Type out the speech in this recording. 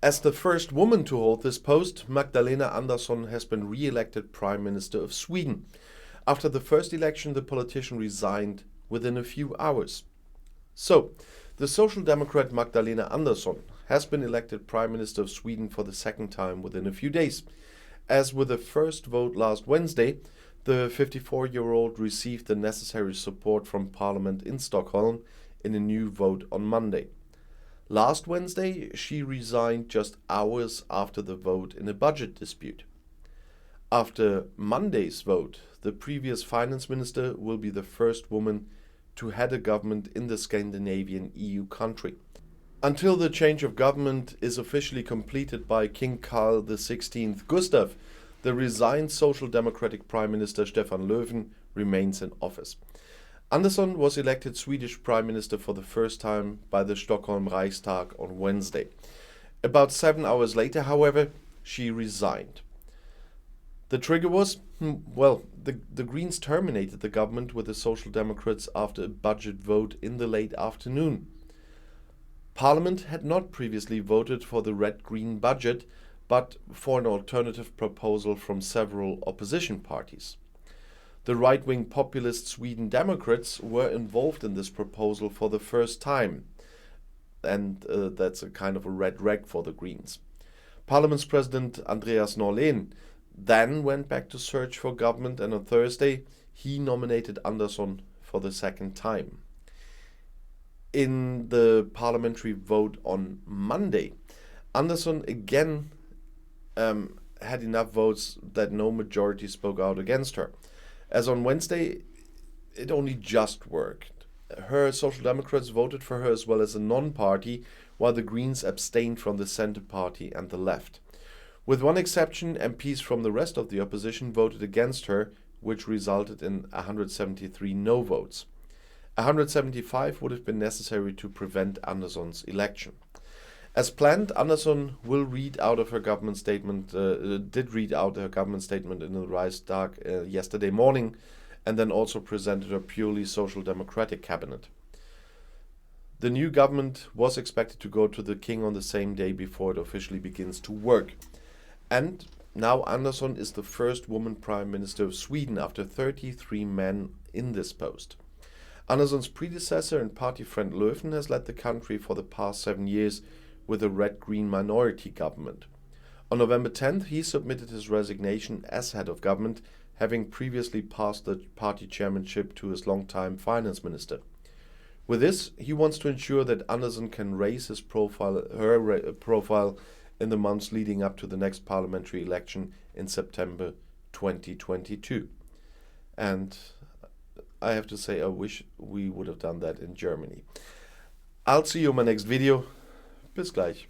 As the first woman to hold this post, Magdalena Andersson has been re-elected Prime Minister of Sweden. After the first election, the politician resigned within a few hours. So, the Social Democrat Magdalena Andersson has been elected Prime Minister of Sweden for the second time within a few days. As with the first vote last Wednesday, the 54-year-old received the necessary support from Parliament in Stockholm in a new vote on Monday. Last Wednesday, she resigned just hours after the vote in a budget dispute. After Monday's vote, the previous finance minister will be the first woman to head a government in the Scandinavian EU country. Until the change of government is officially completed by King Carl XVI Gustav, the resigned Social Democratic Prime Minister Stefan Löfven remains in office. Andersson was elected Swedish Prime Minister for the first time by the Stockholm Reichstag on Wednesday. About 7 hours later, however, she resigned. The trigger was, the Greens terminated the government with the Social Democrats after a budget vote in the late afternoon. Parliament had not previously voted for the red-green budget, but for an alternative proposal from several opposition parties. The right-wing populist Sweden Democrats were involved in this proposal for the first time, and that's a kind of a red rag for the Greens. Parliament's President Andreas Norlén then went back to search for government, and on Thursday he nominated Andersson for the second time. In the parliamentary vote on Monday, Andersson again had enough votes that no majority spoke out against her. As on Wednesday, it only just worked. Her Social Democrats voted for her as well as a non-party, while the Greens abstained from the Centre Party and the Left. With one exception, MPs from the rest of the opposition voted against her, which resulted in 173 no votes. 175 would have been necessary to prevent Andersson's election. As planned, Andersson will read out of her government statement, did read out her government statement in the Reichstag yesterday morning, and then also presented her purely Social Democratic cabinet. The new government was expected to go to the king on the same day before it officially begins to work. And now Andersson is the first woman Prime Minister of Sweden after 33 men in this post. Andersson's predecessor and party friend Löfven has led the country for the past 7 years with a red-green minority government. On November 10th, he submitted his resignation as head of government, having previously passed the party chairmanship to his longtime finance minister. With this, he wants to ensure that Andersson can raise his profile in the months leading up to the next parliamentary election in September 2022. And I have to say, I wish we would have done that in Germany. I'll see you in my next video. Bis gleich.